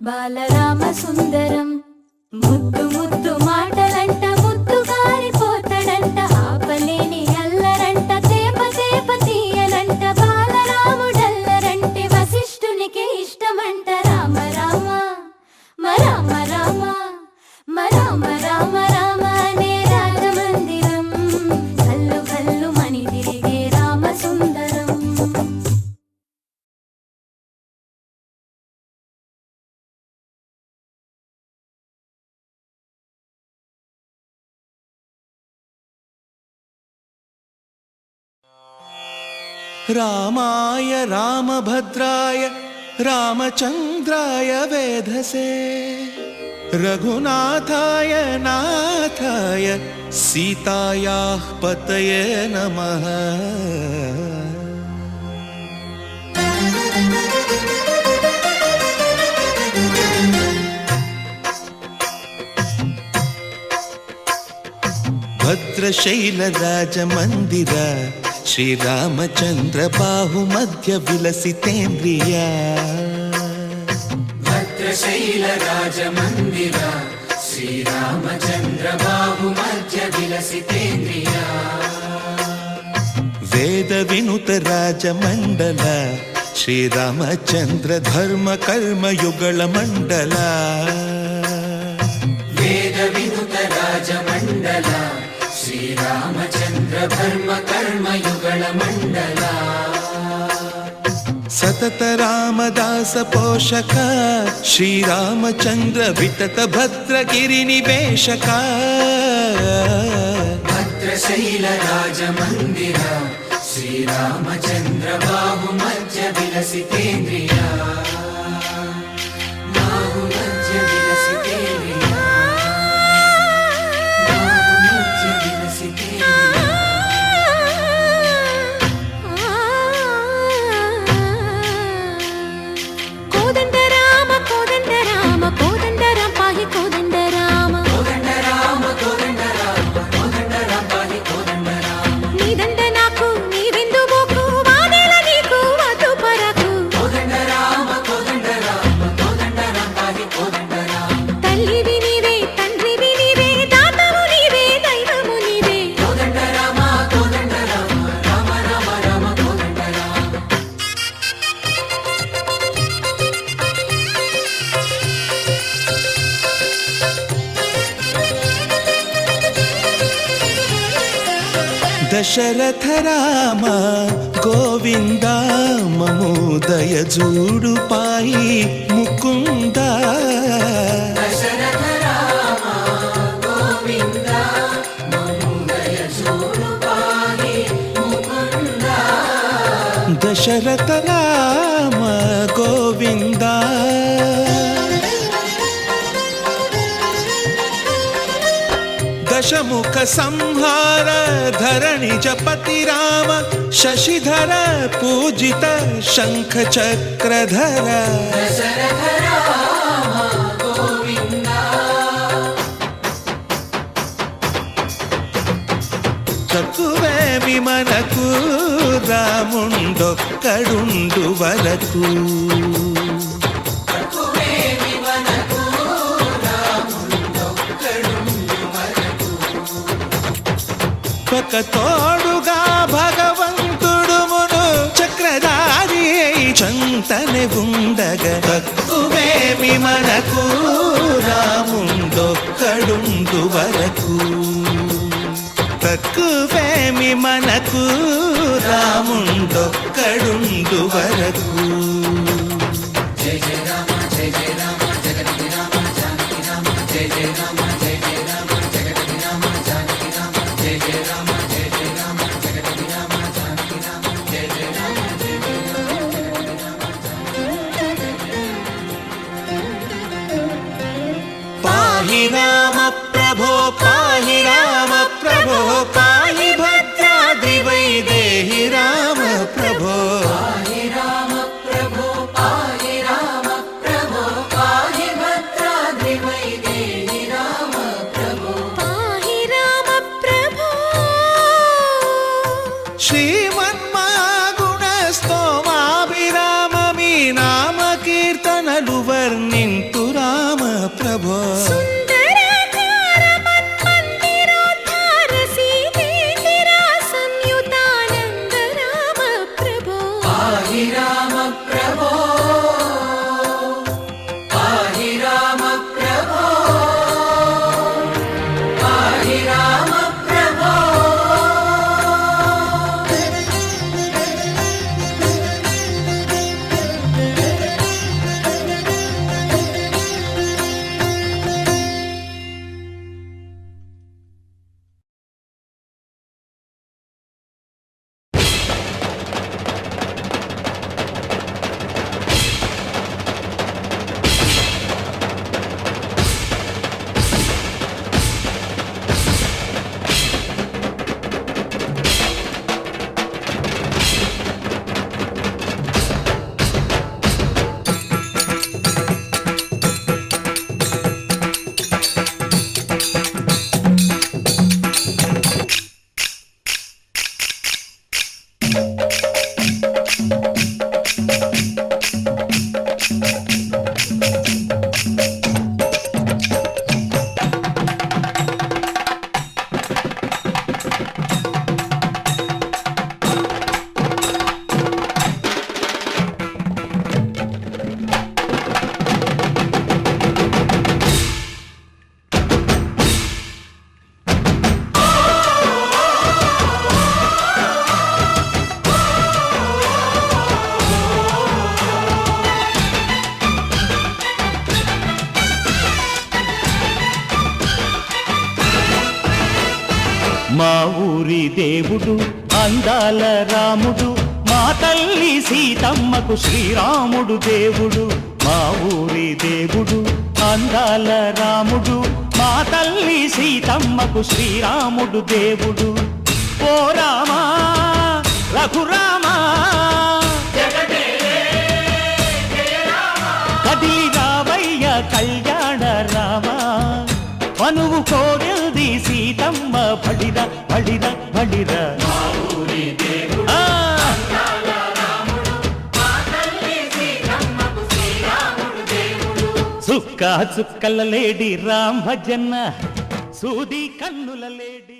బాలరామ సుందరం ముద్దు ముద్దు మాటలంట ముద్దు గారిపోతాడంట ఆపలేని అల్లరంట తేప తేప తీయనంట బాలరాముడల్లరంటే వశిష్ఠునికి ఇష్టమంట రామ రామ రామ రామ రామ రామ రామ అనే రాజమందిరం కల్లు కల్లు మని తిరిగే రామ సుందరం. रामाय रामभद्राय रामचन्द्राय वेधसे रघुनाथाय नाथाय सीतायाः पतये नमः. भद्रशैलराजमन्दिर श्रीरामचन्द्र बाहुमध्य विलसितेन्द्रिया. भद्रशैलराजमन्दिर श्रीरामचन्द्र बाहुमध्य विलसितेन्द्रिया. वेदविनुत राजमण्डल श्रीरामचन्द्र धर्म कर्म युगल मण्डल. वेदविनुत राजमण्डल श्रीरामचन्द्र धर्म कर्म युगल मण्डल. सतत रामदास पोषक श्रीरामचन्द्र वितत भद्रगिरि निवेशक. भद्रशैलराजमन्दिर श्रीरामचन्द्र बाहुमध्य विलसितेन्द्रिया. बाहुमध्य विलसितेन्द्रिया. दशरथ राम गोविंद ममोदय जूडु पाई मुकुंद. दशरथ राम गोविंद ममोदय जूडु पाई मुकुंद. दशरथ राम गोविंद दशमुख संहार धरणि जपति राम शशिधर पूजित शंख चक्रधर. दशरथ राम गोविंद. తక్కువేమి మనకు రాముండొక్కడుండు వరకు. ఒక తోడుగా భగవంతుడు మును చక్రధారి చంతనే ఉండగా తక్కువేమి మనకు రాముండొక్కడుండు వరకు. తక్కువేమి మనకు రాముండొక్కడుండు వరకు. జయ జయ రామ జయ జయ రామ జగతి రామ జానకి రామ జయ జయ రామ జయ జయ రామ జగతి రామ జానకి రామ జయ జయ రామ జయ జయ రామ జగతి రామ జానకి రామ జయ జయ రామ జయ జయ రామ జగతి రామ జానకి రామ. పాహి రామ ప్రభో పాహి రామ ప్రభో పాహి భద్రాద్రి వైదేహి రామ ప్రభో. పాహి రామ ప్రభో పాహి రామ ప్రభో పాహి భద్రాద్రి వైదేహి రామ ప్రభో. పాహి రామ ప్రభో. శ్రీమన్మగుణ స్తోమాభిరామ మీ నామ కీర్తనలు వర్ణింతు మా ఊరి దేవుడు అందాల రాముడు మా తల్లి సీతమ్మకు శ్రీరాముడు దేవుడు మా ఊరి దేవుడు అందాల రాముడు మా తల్లి సీతమ్మకు శ్రీరాముడు దేవుడు ఓ రామా రఘురామా కదిలి రావయ్య కళ్యాణ రామా మనువు కోరిల్ది సీతమ్మ బడిర బడిర బడిర చుక్క చుక్కల లేడి రామ భజన్న సూది కన్నుల లేడి